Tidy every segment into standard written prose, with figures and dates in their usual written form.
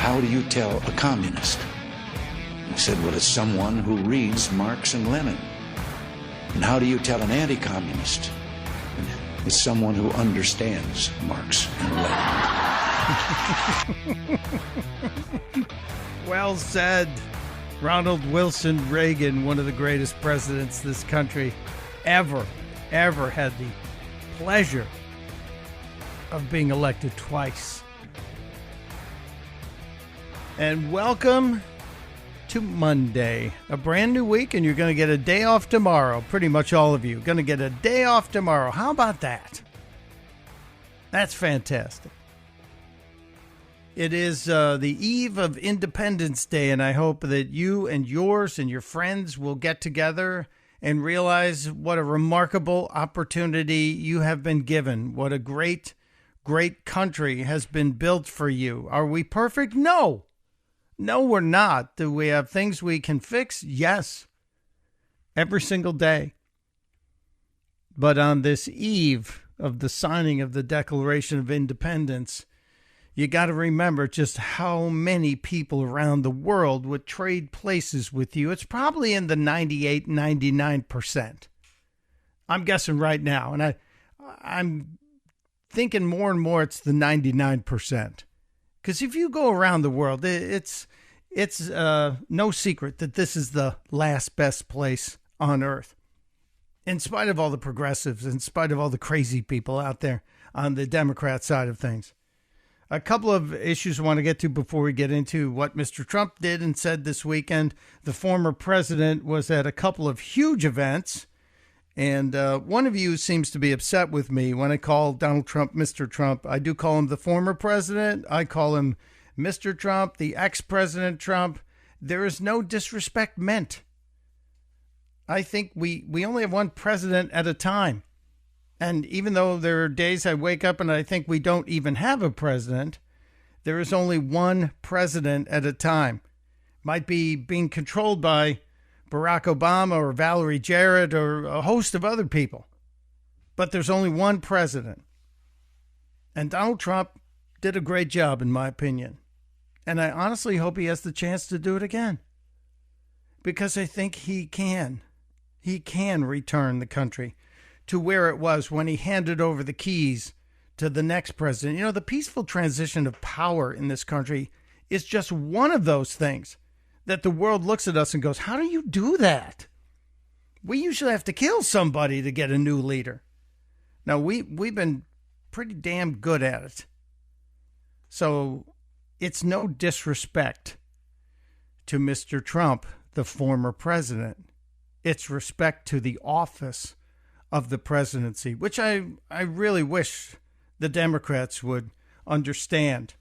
how do you tell a communist? He said, well, it's someone who reads Marx and Lenin. And how do you tell an anti-communist? It's someone who understands Marx and Lenin. Well said. Ronald Wilson Reagan, one of the greatest presidents this country ever had the pleasure of being elected twice. And welcome to Monday, a brand new week, and you're going to get a day off tomorrow. Pretty much all of you going to get a day off tomorrow. How about that? That's fantastic. It is the eve of Independence Day, and I hope that you and yours and your friends will get together and realize what a remarkable opportunity you have been given. What a great, great country has been built for you. Are we perfect? No. No, we're not. Do we have things we can fix? Yes. Every single day. But on this eve of the signing of the Declaration of Independence, you got to remember just how many people around the world would trade places with you. It's probably in the 98, 99%. I'm guessing right now. And I'm thinking more and more it's the 99%. Because if you go around the world, it's no secret that this is the last best place on earth. In spite of all the progressives, in spite of all the crazy people out there on the Democrat side of things. A couple of issues I want to get to before we get into what Mr. Trump did and said this weekend. The former president was at a couple of huge events. And one of you seems to be upset with me when I call Donald Trump Mr. Trump. I do call him the former president. I call him Mr. Trump, the ex-president Trump. There is no disrespect meant. I think we only have one president at a time. And even though there are days I wake up and I think we don't even have a president, there is only one president at a time. Might be being controlled by Barack Obama or Valerie Jarrett or a host of other people. But there's only one president. And Donald Trump did a great job, in my opinion. And I honestly hope he has the chance to do it again. Because I think he can. He can return the country to where it was when he handed over the keys to the next president. You know, the peaceful transition of power in this country is just one of those things that the world looks at us and goes, how do you do that? We usually have to kill somebody to get a new leader. Now, we've been pretty damn good at it. So it's no disrespect to Mr. Trump, the former president. It's respect to the office of the presidency, which I really wish the Democrats would understand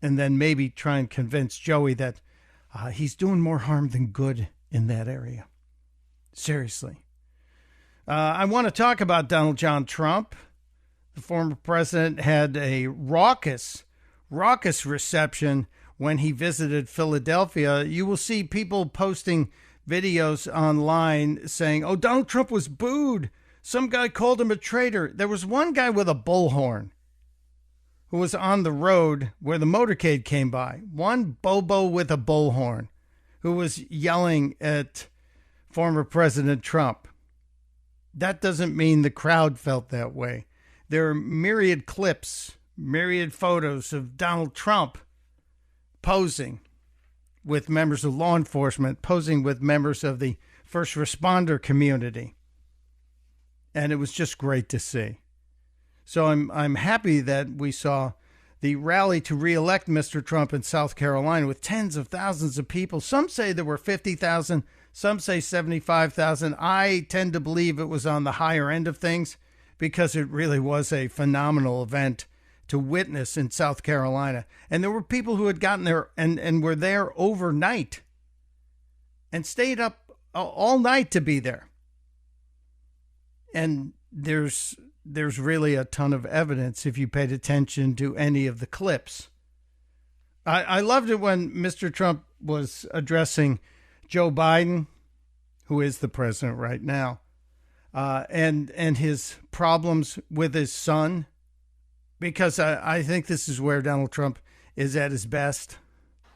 and then maybe try and convince Joey that he's doing more harm than good in that area. Seriously. I want to talk about Donald John Trump. The former president had a raucous reception when he visited Philadelphia. You will see people posting videos online saying, oh, Donald Trump was booed. Some guy called him a traitor. There was one guy with a bullhorn who was on the road where the motorcade came by. One Bobo with a bullhorn who was yelling at former President Trump. That doesn't mean the crowd felt that way. There are myriad clips, myriad photos of Donald Trump posing with members of law enforcement, posing with members of the first responder community. And it was just great to see. So I'm happy that we saw the rally to re-elect Mr. Trump in South Carolina with tens of thousands of people. Some say there were 50,000. Some say 75,000. I tend to believe it was on the higher end of things because it really was a phenomenal event to witness in South Carolina. And there were people who had gotten there and were there overnight and stayed up all night to be there. And there's really a ton of evidence if you paid attention to any of the clips. I loved it when Mr. Trump was addressing Joe Biden, who is the president right now, and his problems with his son, because I think this is where Donald Trump is at his best.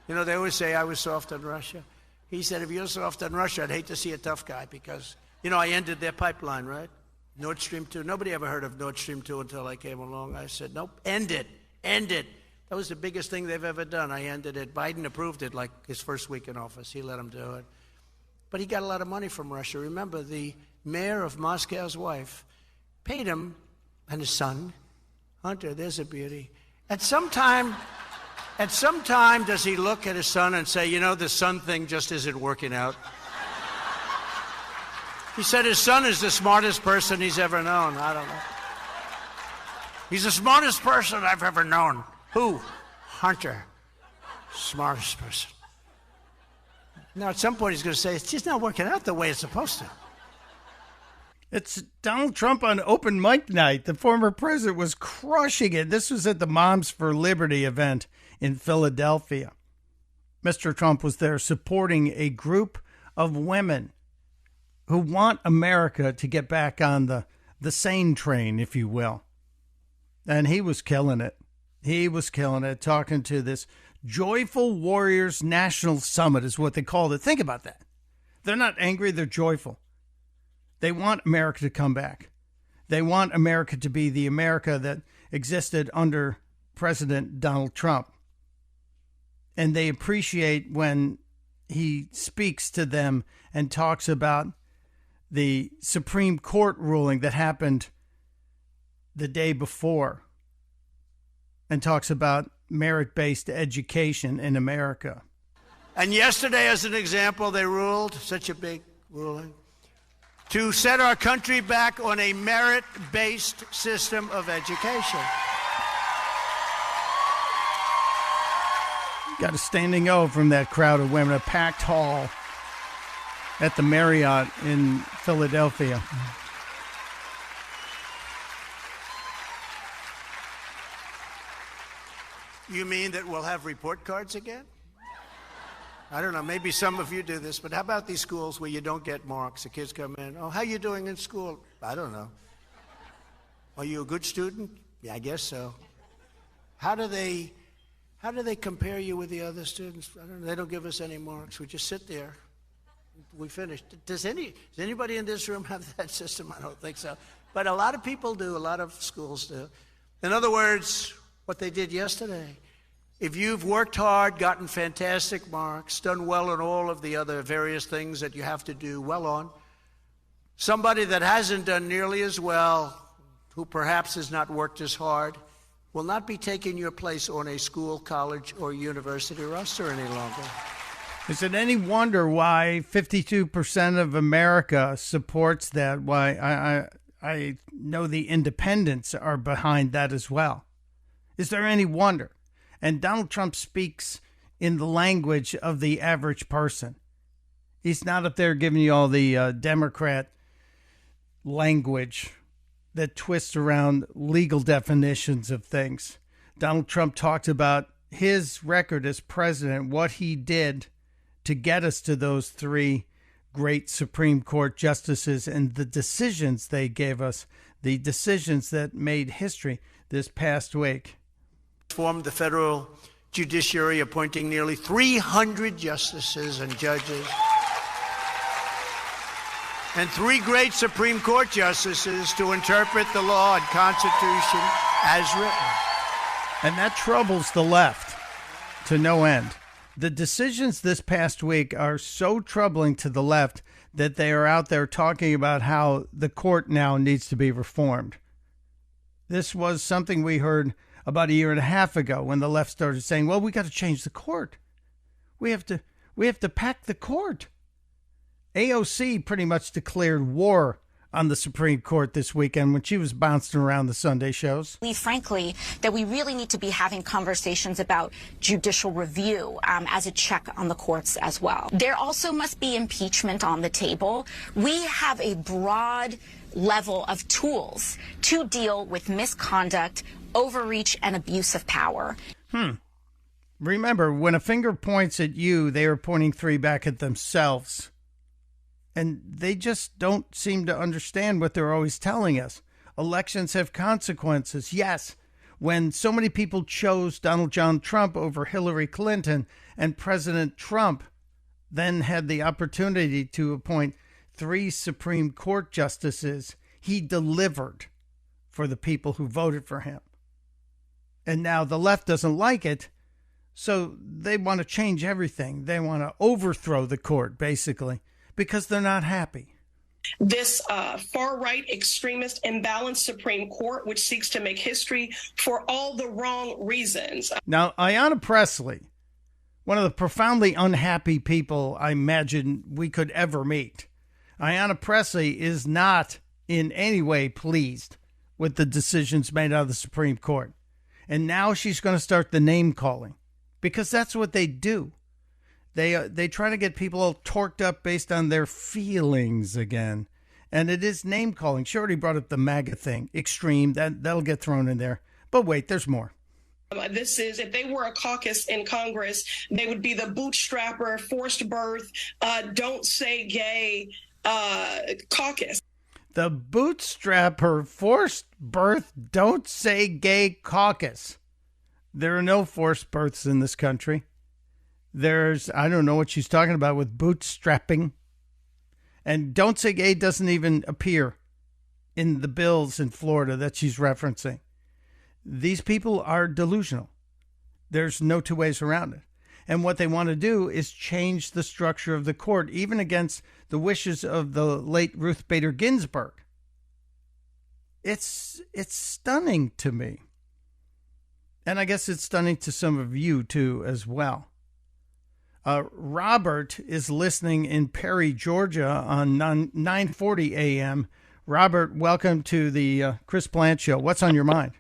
You know, they always say I was soft on Russia. He said, if you're soft on Russia, I'd hate to see a tough guy because, you know, I ended their pipeline, right? Nord Stream 2. Nobody ever heard of Nord Stream 2 until I came along. I said, nope, end it. End it. That was the biggest thing they've ever done. I ended it. Biden approved it like his first week in office. He let him do it. But he got a lot of money from Russia. Remember, the mayor of Moscow's wife paid him and his son, Hunter, there's a beauty. At some time, does he look at his son and say, you know, the son thing just isn't working out? He said his son is the smartest person he's ever known. I don't know. He's the smartest person I've ever known. Who? Hunter. Smartest person. Now, at some point, he's going to say, it's just not working out the way it's supposed to. It's Donald Trump on open mic night. The former president was crushing it. This was at the Moms for Liberty event in Philadelphia. Mr. Trump was there supporting a group of women who want America to get back on the sane train, if you will. And he was killing it. He was killing it, talking to this Joyful Warriors National Summit is what they called it. Think about that. They're not angry, they're joyful. They want America to come back. They want America to be the America that existed under President Donald Trump. And they appreciate when he speaks to them and talks about the Supreme Court ruling that happened the day before and talks about merit-based education in America. And yesterday, as an example, they ruled, such a big ruling, to set our country back on a merit-based system of education. Got a standing O from that crowd of women, a packed hall at the Marriott in Philadelphia. You mean that we'll have report cards again? I don't know, maybe some of you do this, but how about these schools where you don't get marks? The kids come in, oh, how you doing in school? I don't know. Are you a good student? Yeah, I guess so. How do they compare you with the other students? I don't know, they don't give us any marks. We just sit there. We finished. Does anybody in this room have that system? I don't think so. But a lot of people do, a lot of schools do. In other words, what they did yesterday. If you've worked hard, gotten fantastic marks, done well on all of the other various things that you have to do well on, somebody that hasn't done nearly as well, who perhaps has not worked as hard, will not be taking your place on a school, college, or university roster any longer. Is it any wonder why 52% of America supports that? Why I know the independents are behind that as well. Is there any wonder? And Donald Trump speaks in the language of the average person. He's not up there giving you all the Democrat language that twists around legal definitions of things. Donald Trump talked about his record as president, what he did to get us to those three great Supreme Court justices and the decisions they gave us, the decisions that made history this past week. Formed the federal judiciary, appointing nearly 300 justices and judges, and three great Supreme Court justices to interpret the law and Constitution as written. And that troubles the left to no end. The decisions this past week are so troubling to the left that they are out there talking about how the court now needs to be reformed. This was something we heard about a year and a half ago when the left started saying, well, we got to change the court. We have to pack the court. AOC pretty much declared war on the Supreme Court this weekend when she was bouncing around the Sunday shows. Frankly, that we really need to be having conversations about judicial review as a check on the courts as well. There also must be impeachment on the table. We have a broad level of tools to deal with misconduct, overreach, and abuse of power. Remember, when a finger points at you, they are pointing three back at themselves. And they just don't seem to understand what they're always telling us. Elections have consequences. Yes, when so many people chose Donald John Trump over Hillary Clinton, and President Trump then had the opportunity to appoint 3 Supreme Court justices, he delivered for the people who voted for him. And now the left doesn't like it, so they want to change everything. They want to overthrow the court, basically, because they're not happy. This far-right extremist imbalanced Supreme Court, which seeks to make history for all the wrong reasons. Now, Ayanna Pressley, one of the profoundly unhappy people I imagine we could ever meet. Ayanna Pressley is not in any way pleased with the decisions made out of the Supreme Court. And now she's going to start the name calling, because that's what they do. They try to get people all torqued up based on their feelings again. And it is name calling. She already brought up the MAGA thing. Extreme. That'll get thrown in there. But wait, there's more. This is, if they were a caucus in Congress, they would be the bootstrapper, forced birth, don't say gay caucus. The bootstrapper, forced birth, don't say gay caucus. There are no forced births in this country. I don't know what she's talking about with bootstrapping. And don't say gay doesn't even appear in the bills in Florida that she's referencing. These people are delusional. There's no two ways around it. And what they want to do is change the structure of the court, even against the wishes of the late Ruth Bader Ginsburg. It's stunning to me. And I guess it's stunning to some of you, too, as well. Robert is listening in Perry, Georgia on 9:40 a.m. Robert, welcome to the Chris Plant Show. What's on your mind?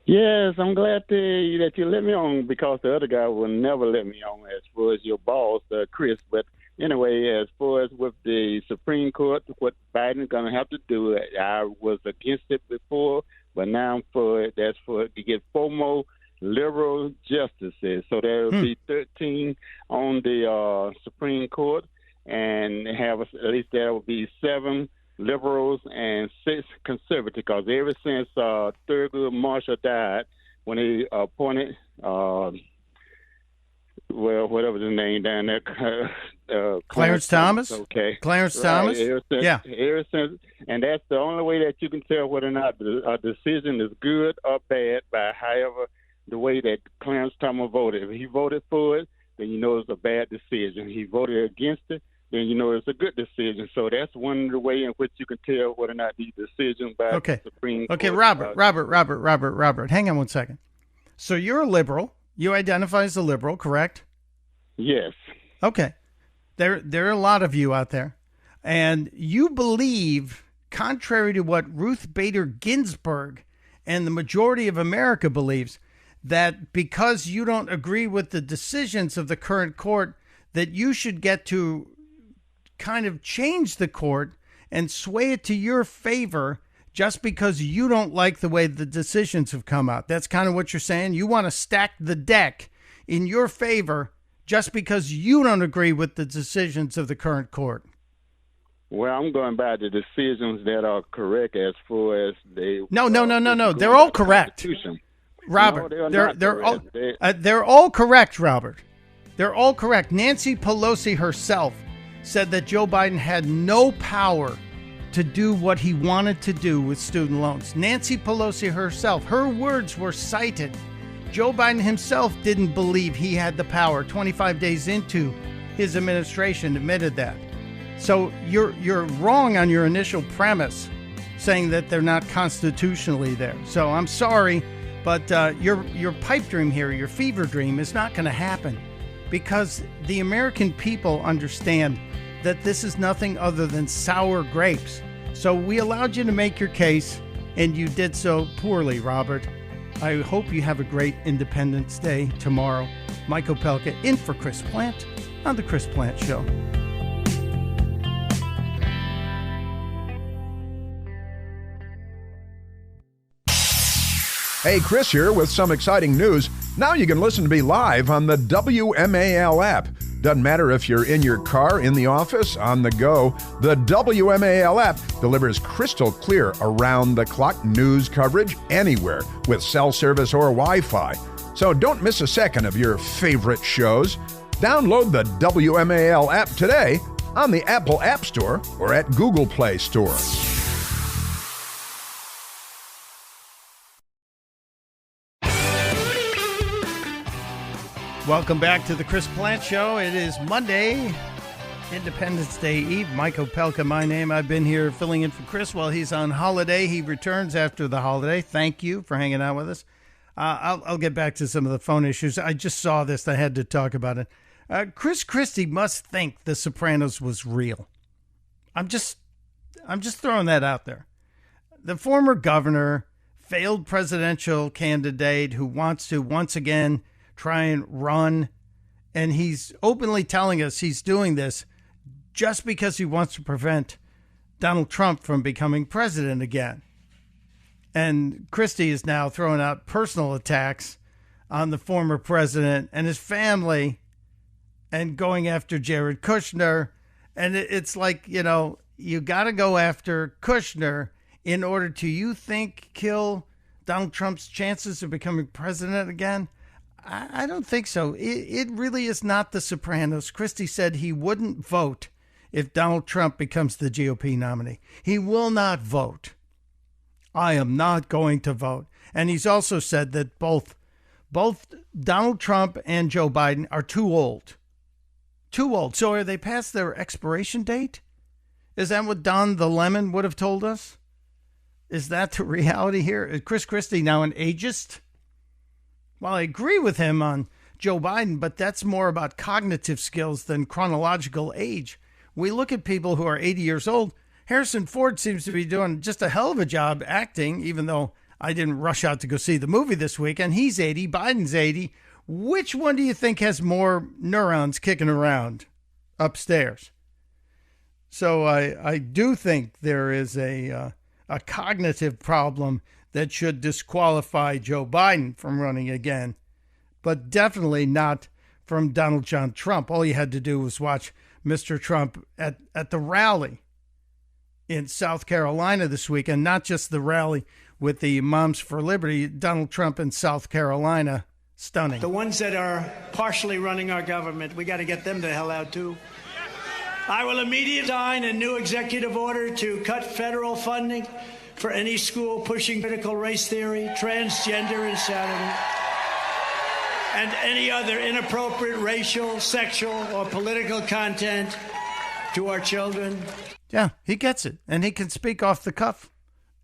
Yes, I'm glad that you let me on, because the other guy will never let me on as far as your boss, Chris. But anyway, as far as with the Supreme Court, what Biden's going to have to do, I was against it before, but now I'm for it. That's for to get 4 more liberal justices. So there will be 13 on the Supreme Court, and have at least there will be 7 liberals and 6 conservatives, because ever since Thurgood Marshall died, when he appointed, whatever his name down there, Clarence Thomas? Okay. Clarence Thomas? Yeah. Ever since, and that's the only way that you can tell whether or not a decision is good or bad, by however the way that Clarence Thomas voted. If he voted for it, then you know it's a bad decision. If he voted against it, then you know it's a good decision. So that's one of the ways in which you can tell whether or not these decisions by the Supreme Court. Okay, Robert, hang on one second. So you're a liberal. You identify as a liberal, correct? Yes. Okay. There are a lot of you out there. And you believe, contrary to what Ruth Bader Ginsburg and the majority of America believes, that because you don't agree with the decisions of the current court, that you should get to kind of change the court and sway it to your favor just because you don't like the way the decisions have come out. That's kind of what you're saying. You want to stack the deck in your favor just because you don't agree with the decisions of the current court. Well, I'm going by the decisions that are correct as far as they. No. They're all correct. Robert, no, they're all correct, Robert. They're all correct. Nancy Pelosi herself said that Joe Biden had no power to do what he wanted to do with student loans. Nancy Pelosi herself, her words were cited. Joe Biden himself didn't believe he had the power. 25 days into his administration, admitted that. So you're wrong on your initial premise, saying that they're not constitutionally there. So I'm sorry, but your pipe dream here, your fever dream, is not going to happen, because the American people understand that this is nothing other than sour grapes. So we allowed you to make your case, and you did so poorly, Robert. I hope you have a great Independence Day tomorrow. Mike Opelka in for Chris Plant on The Chris Plant Show. Hey, Chris here with some exciting news. Now you can listen to me live on the WMAL app. Doesn't matter if you're in your car, in the office, on the go, the WMAL app delivers crystal clear around-the-clock news coverage anywhere with cell service or Wi-Fi. So don't miss a second of your favorite shows. Download the WMAL app today on the Apple App Store or at Google Play Store. Welcome back to the Chris Plant Show. It is Monday, Independence Day Eve. Mike Opelka, my name. I've been here filling in for Chris while he's on holiday. He returns after the holiday. Thank you for hanging out with us. I'll get back to some of the phone issues. I just saw this. I had to talk about it. Chris Christie must think The Sopranos was real. I'm just throwing that out there. The former governor, failed presidential candidate who wants to once again try and run, and he's openly telling us he's doing this just because he wants to prevent Donald Trump from becoming president again. And Christie is now throwing out personal attacks on the former president and his family and going after Jared Kushner. And it's like, you know, you got to go after Kushner in order to, you think, kill Donald Trump's chances of becoming president again. I don't think so. It really is not The Sopranos. Christie said he wouldn't vote if Donald Trump becomes the GOP nominee. He will not vote. I am not going to vote. And he's also said that both Donald Trump and Joe Biden are too old. Too old. So are they past their expiration date? Is that what Don the Lemon would have told us? Is that the reality here? Is Chris Christie now an ageist? Well, I agree with him on Joe Biden, but that's more about cognitive skills than chronological age. We look at people who are 80 years old. Harrison Ford seems to be doing just a hell of a job acting, even though I didn't rush out to go see the movie this week, and he's 80, Biden's 80. Which one do you think has more neurons kicking around upstairs? So I do think there is a cognitive problem that should disqualify Joe Biden from running again, but definitely not from Donald John Trump. All you had to do was watch Mr. Trump at the rally in South Carolina this week, and not just the rally with the Moms for Liberty. Donald Trump in South Carolina, stunning. The ones that are partially running our government, we got to get them the hell out too. I will immediately sign a new executive order to cut federal funding for any school pushing critical race theory, transgender insanity, and any other inappropriate racial, sexual, or political content to our children. Yeah, he gets it, and he can speak off the cuff,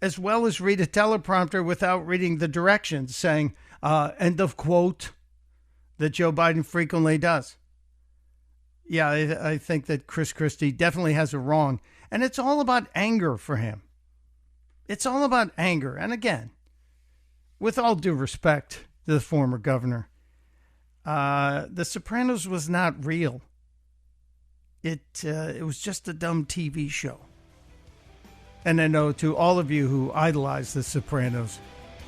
as well as read a teleprompter without reading the directions, saying, end of quote, that Joe Biden frequently does. Yeah, I think that Chris Christie definitely has it wrong, and it's all about anger for him. It's all about anger. And again, with all due respect to the former governor, The Sopranos was not real. It was just a dumb TV show. And I know to all of you who idolize The Sopranos,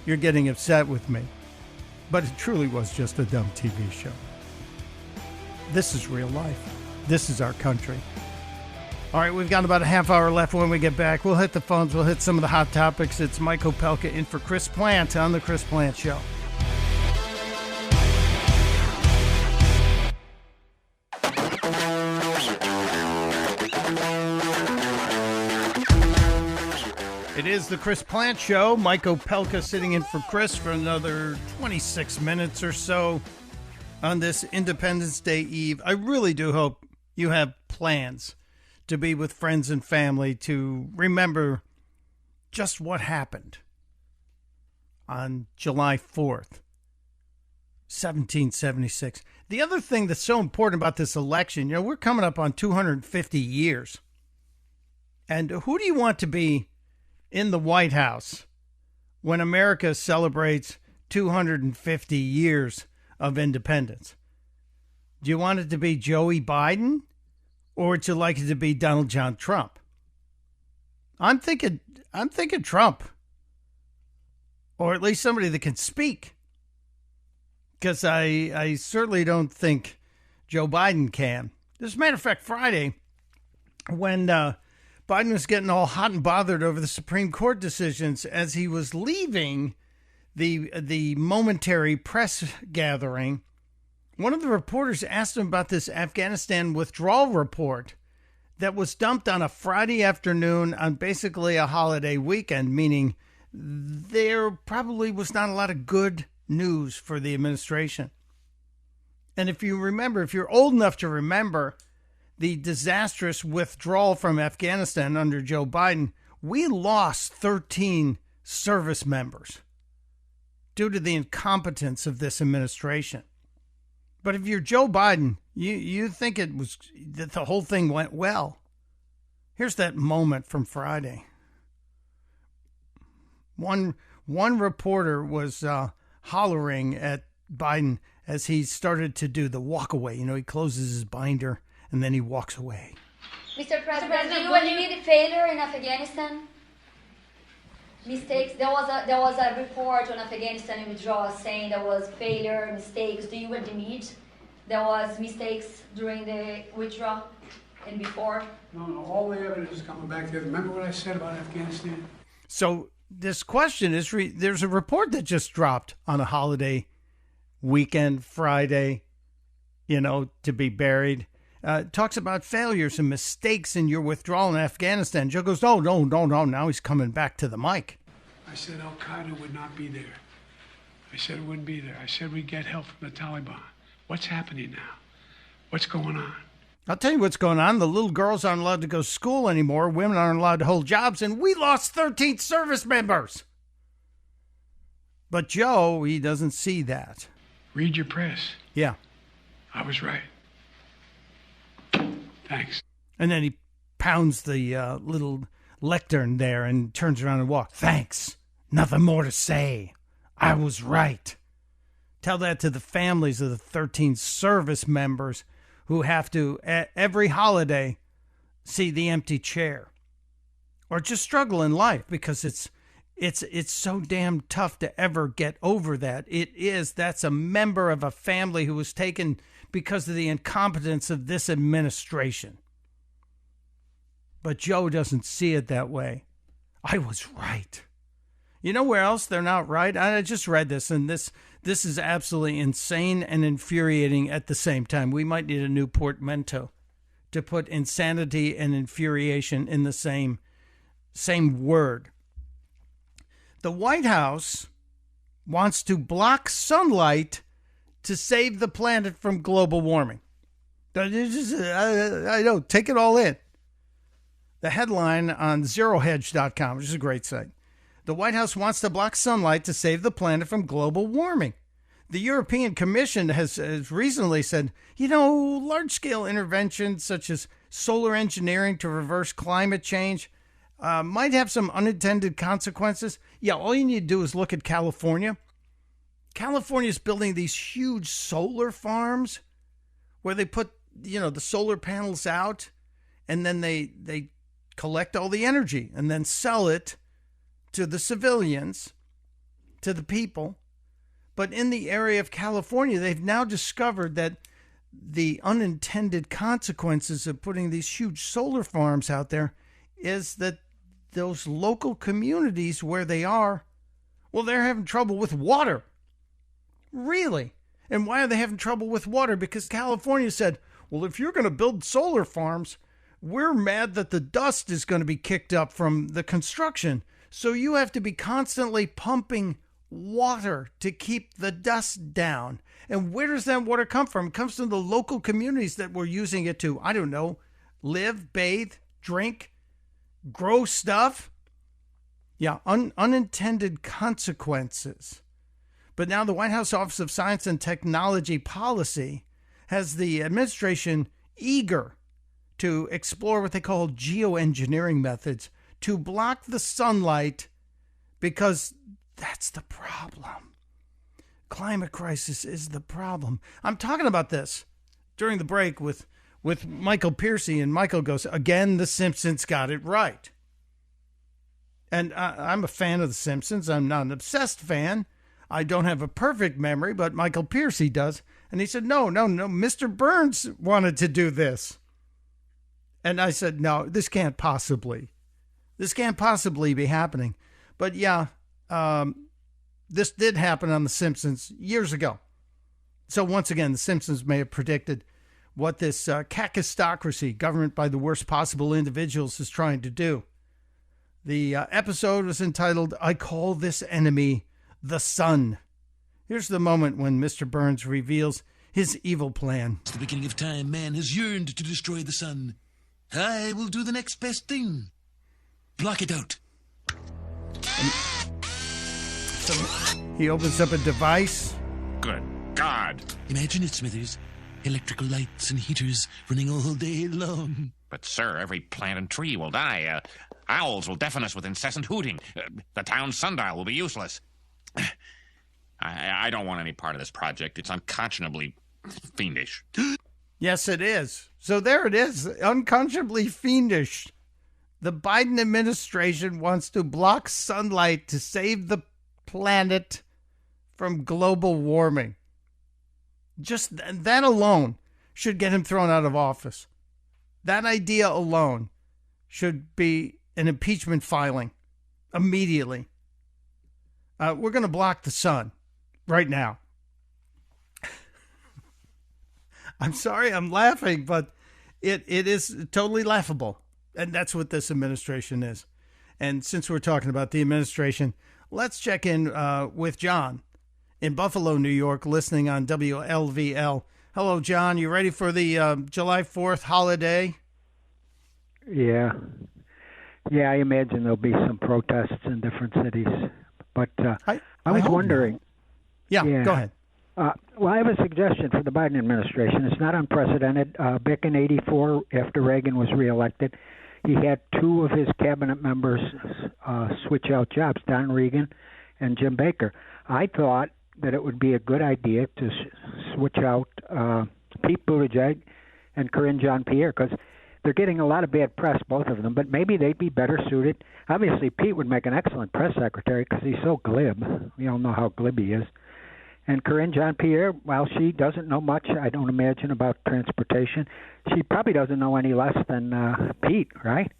you're getting upset with me. But it truly was just a dumb TV show. This is real life. This is our country. All right, we've got about a half hour left. When we get back, we'll hit the phones. We'll hit some of the hot topics. It's Mike Opelka in for Chris Plant on The Chris Plant Show. It is The Chris Plant Show. Mike Opelka sitting in for Chris for another 26 minutes or so on this Independence Day Eve. I really do hope you have plans to be with friends and family to remember just what happened on July 4th, 1776. The other thing that's so important about this election, we're coming up on 250 years. And who do you want to be in the White House when America celebrates 250 years of independence? Do you want it to be Joey Biden, or would you like it to be Donald John Trump? I'm thinking Trump, or at least somebody that can speak, because I certainly don't think Joe Biden can. As a matter of fact, Friday, when Biden was getting all hot and bothered over the Supreme Court decisions, as he was leaving the momentary press gathering, one of the reporters asked him about this Afghanistan withdrawal report that was dumped on a Friday afternoon on basically a holiday weekend, meaning there probably was not a lot of good news for the administration. And if you remember, if you're old enough to remember the disastrous withdrawal from Afghanistan under Joe Biden, we lost 13 service members due to the incompetence of this administration. But if you're Joe Biden, you think it was that the whole thing went well. Here's that moment from Friday. One reporter was hollering at Biden as he started to do the walk away. He closes his binder and then he walks away. Mr. President, do you admit failure in Afghanistan? Mistakes. There was a report on Afghanistan withdrawal saying there was failure, mistakes. Do you admit there was mistakes during the withdrawal and before? No. All the evidence is coming back there. Remember what I said about Afghanistan? So this question is, there's a report that just dropped on a holiday weekend, Friday, to be buried. Talks about failures and mistakes in your withdrawal in Afghanistan. Joe goes, no. Now he's coming back to the mic. I said Al-Qaeda would not be there. I said it wouldn't be there. I said we'd get help from the Taliban. What's happening now? What's going on? I'll tell you what's going on. The little girls aren't allowed to go to school anymore. Women aren't allowed to hold jobs. And we lost 13 service members. But Joe, he doesn't see that. Read your press. Yeah. I was right. Thanks. And then he pounds the little lectern there and turns around and walks. Thanks. Nothing more to say. I was right. Tell that to the families of the 13 service members who have to, every holiday, see the empty chair. Or just struggle in life because it's so damn tough to ever get over that. That's a member of a family who was taken because of the incompetence of this administration. But Joe doesn't see it that way. I was right. You know where else they're not right? I just read this, and this is absolutely insane and infuriating at the same time. We might need a new portmanteau to put insanity and infuriation in the same word. The White House wants to block sunlight to save the planet from global warming. I know, take it all in. The headline on zerohedge.com, which is a great site. The White House wants to block sunlight to save the planet from global warming. The European Commission has recently said, large-scale interventions such as solar engineering to reverse climate change might have some unintended consequences. Yeah, all you need to do is look at California. California's building these huge solar farms where they put, the solar panels out and then they collect all the energy and then sell it to the civilians, to the people. But in the area of California, they've now discovered that the unintended consequences of putting these huge solar farms out there is that those local communities where they are, they're having trouble with water. Really? And why are they having trouble with water? Because California said, if you're going to build solar farms, we're mad that the dust is going to be kicked up from the construction. So you have to be constantly pumping water to keep the dust down. And where does that water come from? It comes from the local communities that were using it to, live, bathe, drink, grow stuff. Yeah, unintended consequences. But now the White House Office of Science and Technology Policy has the administration eager to explore what they call geoengineering methods to block the sunlight, because that's the problem. Climate crisis is the problem. I'm talking about this during the break with Michael Piercy, and Michael goes, again, The Simpsons got it right. And I'm a fan of The Simpsons. I'm not an obsessed fan. I don't have a perfect memory, but Michael Piercy does. And he said, no, Mr. Burns wanted to do this. And I said, no, this can't possibly be happening. But yeah, this did happen on The Simpsons years ago. So once again, The Simpsons may have predicted what this kakistocracy, government by the worst possible individuals, is trying to do. The episode was entitled, I Call This Enemy the Sun. Here's the moment when Mr. Burns reveals his evil plan. Since the beginning of time, man has yearned to destroy the sun. I will do the next best thing. Block it out. So he opens up a device. Good God. Imagine it, Smithers. Electrical lights and heaters running all day long. But, sir, every plant and tree will die. Owls will deafen us with incessant hooting. The town sundial will be useless. I don't want any part of this project. It's unconscionably fiendish. Yes, it is. So there it is, unconscionably fiendish. The Biden administration wants to block sunlight to save the planet from global warming. Just that alone should get him thrown out of office. That idea alone should be an impeachment filing immediately. We're going to block the sun right now. I'm sorry, I'm laughing, but it is totally laughable. And that's what this administration is. And since we're talking about the administration, let's check in with John in Buffalo, New York, listening on WLVL. Hello, John. You ready for the July 4th holiday? Yeah. Yeah, I imagine there'll be some protests in different cities. But I was wondering. Yeah, go ahead. Well, I have a suggestion for the Biden administration. It's not unprecedented. Back in '84, after Reagan was reelected, he had two of his cabinet members switch out jobs, Don Regan and Jim Baker. I thought that it would be a good idea to switch out Pete Buttigieg and Karine Jean-Pierre, because they're getting a lot of bad press, both of them, but maybe they'd be better suited. Obviously, Pete would make an excellent press secretary because he's so glib. We all know how glib he is. And Karine Jean-Pierre, while she doesn't know much, I don't imagine, about transportation, she probably doesn't know any less than Pete, right?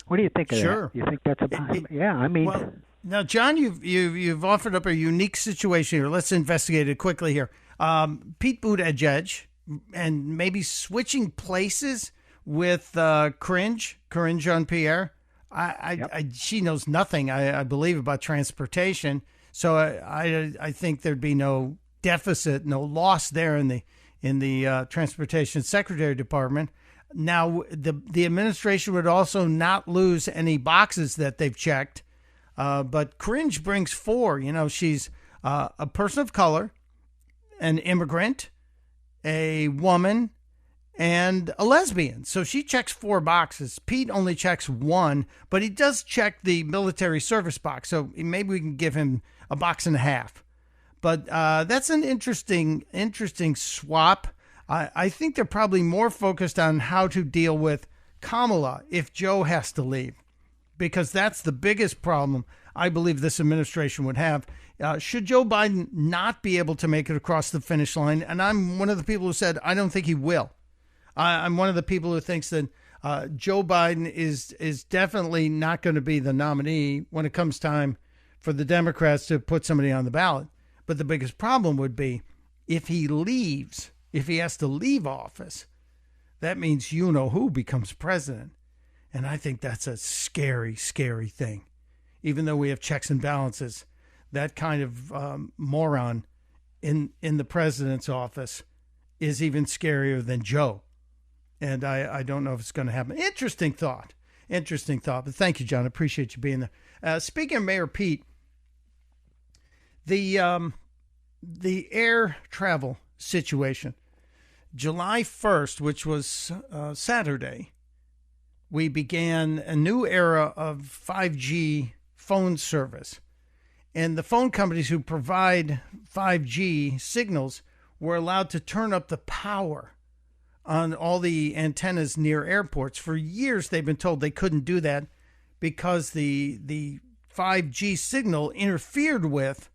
What do you think of that? You think that's a yeah? I mean, well, now, John, you've offered up a unique situation here. Let's investigate it quickly here. Pete Buttigieg, and maybe switching places with Karine Jean-Pierre. She knows nothing, I believe, about transportation. So I think there'd be no deficit, no loss there in the Transportation Secretary Department. Now, the administration would also not lose any boxes that they've checked. But Karine brings four. You know, she's a person of color, an immigrant, a woman, and a lesbian. So she checks four boxes. Pete only checks one, but he does check the military service box. So maybe we can give him a box and a half. But that's an interesting swap. I think they're probably more focused on how to deal with Kamala if Joe has to leave, because that's the biggest problem I believe this administration would have. Should Joe Biden not be able to make it across the finish line, and I'm one of the people who said I don't think he will. I'm one of the people who thinks that Joe Biden is definitely not going to be the nominee when it comes time for the Democrats to put somebody on the ballot. But the biggest problem would be if he leaves, if he has to leave office, that means you know who becomes president. And I think that's a scary, scary thing. Even though we have checks and balances, that kind of moron in the president's office is even scarier than Joe. And I don't know if it's going to happen. Interesting thought. But thank you, John. I appreciate you being there. Speaking of Mayor Pete, the air travel situation, July 1st, which was Saturday, we began a new era of 5G phone service. And the phone companies who provide 5G signals were allowed to turn up the power on all the antennas near airports. For years, they've been told they couldn't do that because the 5G signal interfered with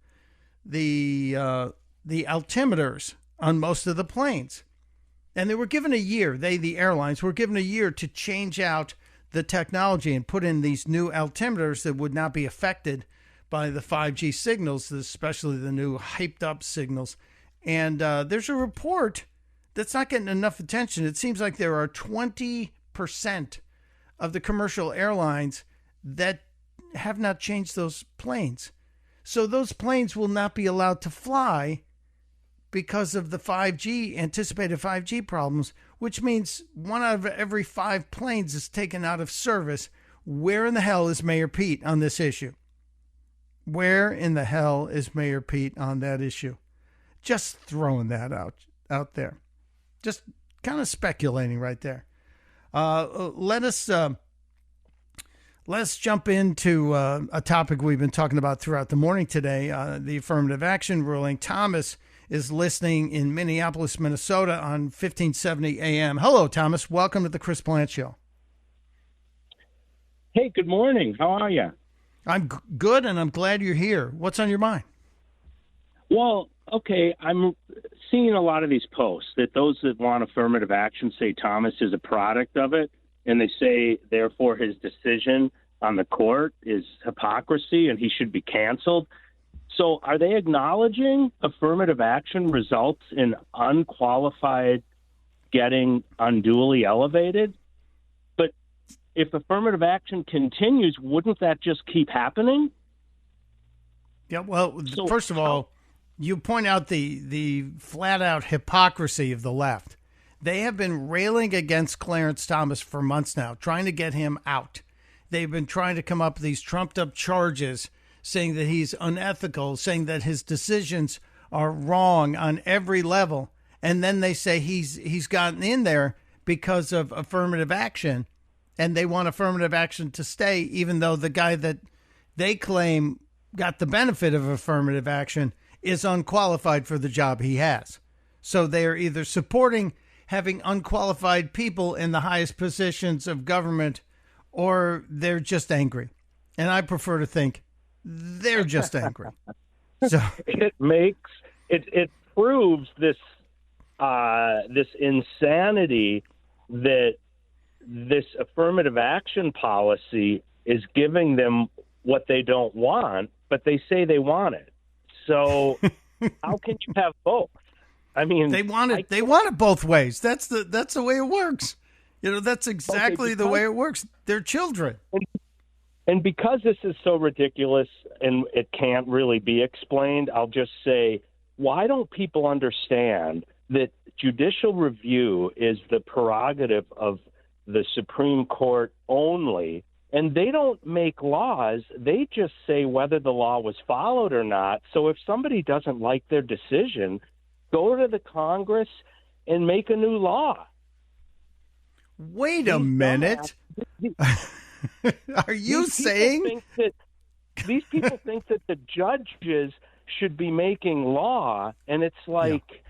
the altimeters on most of the planes. And they were given a year, the airlines were given a year to change out the technology and put in these new altimeters that would not be affected by the 5G signals, especially the new hyped up signals. And there's a report that's not getting enough attention. It seems like there are 20% of the commercial airlines that have not changed those planes. So those planes will not be allowed to fly because of the anticipated 5G problems, which means 1 out of every 5 planes is taken out of service. Where in the hell is Mayor Pete on this issue? Where in the hell is Mayor Pete on that issue? Just throwing that out there. Just kind of speculating right there. Let's jump into a topic we've been talking about throughout the morning today, the affirmative action ruling. Thomas is listening in Minneapolis, Minnesota on 1570 AM. Hello, Thomas. Welcome to the Chris Plant Show. Hey, good morning. How are you? I'm good, and I'm glad you're here. What's on your mind? Well, okay, I'm seeing a lot of these posts that those that want affirmative action say Thomas is a product of it, and they say, therefore, his decision on the court is hypocrisy and he should be canceled. So are they acknowledging affirmative action results in unqualified getting unduly elevated? But if affirmative action continues, wouldn't that just keep happening? Yeah, well, first of all, you point out the flat-out hypocrisy of the left. They have been railing against Clarence Thomas for months now, trying to get him out. They've been trying to come up with these trumped-up charges saying that he's unethical, saying that his decisions are wrong on every level. And then they say he's gotten in there because of affirmative action, and they want affirmative action to stay, even though the guy that they claim got the benefit of affirmative action is unqualified for the job he has. So they are either supporting having unqualified people in the highest positions of government, or they're just angry. And I prefer to think they're just angry. So it proves this insanity that this affirmative action policy is giving them what they don't want, but they say they want it. So how can you have both? I mean, they want it. They want it both ways. That's the way it works. You know, that's exactly the way it works. They're children. And because this is so ridiculous and it can't really be explained, I'll just say, why don't people understand that judicial review is the prerogative of the Supreme Court only, and they don't make laws. They just say whether the law was followed or not. So if somebody doesn't like their decision, go to the Congress and make a new law. Wait a minute. Are you saying these people think that the judges should be making law, and it's like,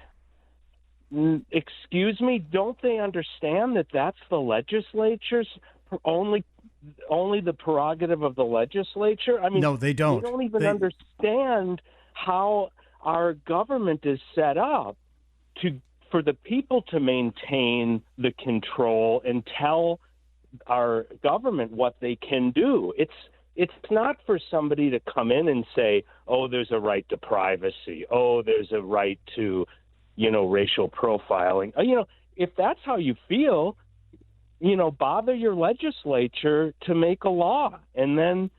excuse me, don't they understand that that's the legislature's only the prerogative of the legislature? I mean, no, they don't. They don't even understand how our government is set up for the people to maintain the control and tell our government what they can do. It's not for somebody to come in and say, oh, there's a right to privacy. Oh, there's a right to, racial profiling. If that's how you feel, bother your legislature to make a law, and then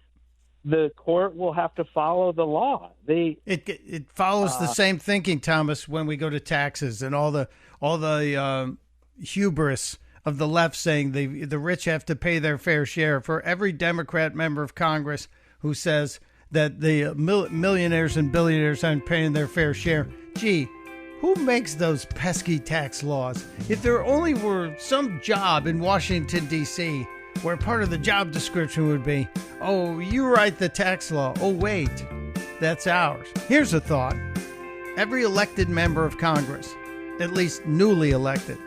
the court will have to follow the law. It follows the same thinking, Thomas, when we go to taxes and all the hubris of the left saying the rich have to pay their fair share. For every Democrat member of Congress who says that the millionaires and billionaires aren't paying their fair share, gee, who makes those pesky tax laws? If there only were some job in Washington, D.C., where part of the job description would be, oh, you write the tax law. Oh, wait, that's ours. Here's a thought. Every elected member of Congress, at least newly elected,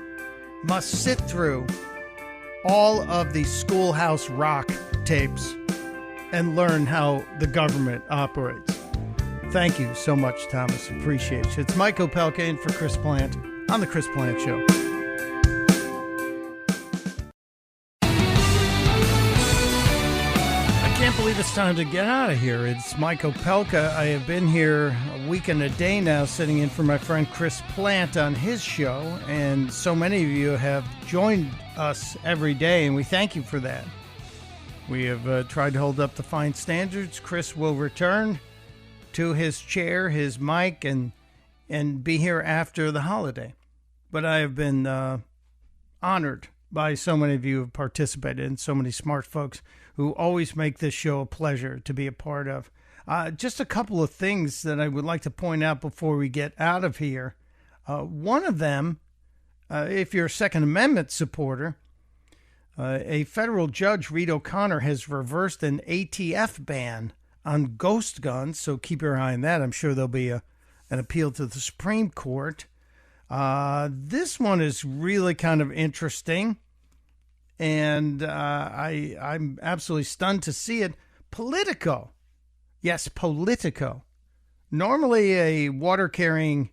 must sit through all of the Schoolhouse Rock tapes and learn how the government operates. Thank you so much, Thomas. Appreciate you. It's Mike Opelka in for Chris Plant on The Chris Plant Show. I can't believe it's time to get out of here. It's Mike Opelka. I have been here a week and a day now sitting in for my friend Chris Plant on his show, and so many of you have joined us every day, and we thank you for that. We have tried to hold up the fine standards. Chris will return to his chair, his mic, and be here after the holiday. But I have been honored by so many of you who have participated and so many smart folks who always make this show a pleasure to be a part of. Just a couple of things that I would like to point out before we get out of here. One of them, if you're a Second Amendment supporter, a federal judge, Reed O'Connor, has reversed an ATF ban on ghost guns, so keep your eye on that. I'm sure there'll be an appeal to the Supreme Court. This one is really kind of interesting, and I'm absolutely stunned to see it. Politico. Yes, Politico. Normally a water-carrying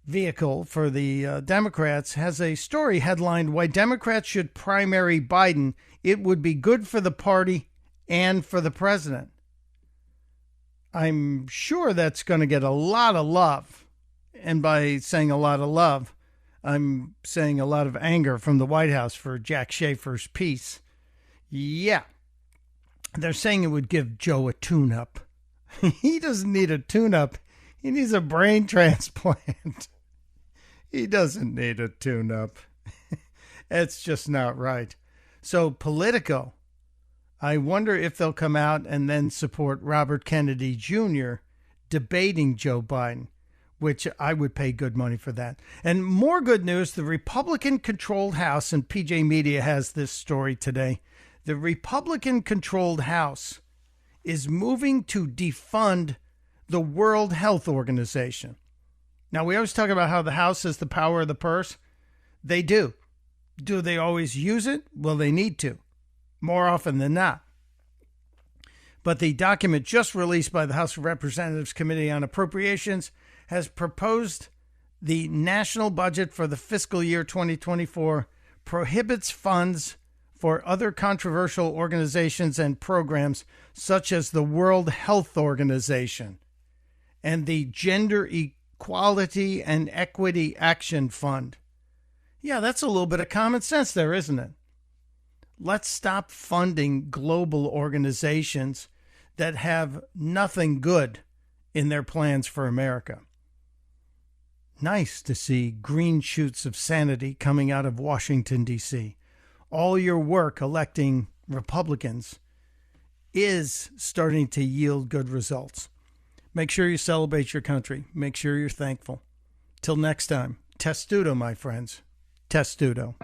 vehicle for the Democrats has a story headlined, "Why Democrats Should Primary Biden. It Would Be Good for the Party and for the President." I'm sure that's going to get a lot of love. And by saying a lot of love, I'm saying a lot of anger from the White House for Jack Schaefer's piece. Yeah. They're saying it would give Joe a tune-up. He doesn't need a tune-up. He needs a brain transplant. He doesn't need a tune-up. It's just not right. So Politico, I wonder if they'll come out and then support Robert Kennedy Jr. debating Joe Biden, which I would pay good money for that. And more good news, the Republican-controlled House, and PJ Media has this story today, the Republican-controlled House is moving to defund the World Health Organization. Now, we always talk about how the House has the power of the purse. They do. Do they always use it? Well, they need to, more often than not. But the document just released by the House of Representatives Committee on Appropriations has proposed the national budget for the fiscal year 2024 prohibits funds for other controversial organizations and programs such as the World Health Organization and the Gender Equality and Equity Action Fund. Yeah, that's a little bit of common sense there, isn't it? Let's stop funding global organizations that have nothing good in their plans for America. Nice to see green shoots of sanity coming out of Washington, D.C. All your work electing Republicans is starting to yield good results. Make sure you celebrate your country. Make sure you're thankful. Till next time, testudo, my friends. Testudo.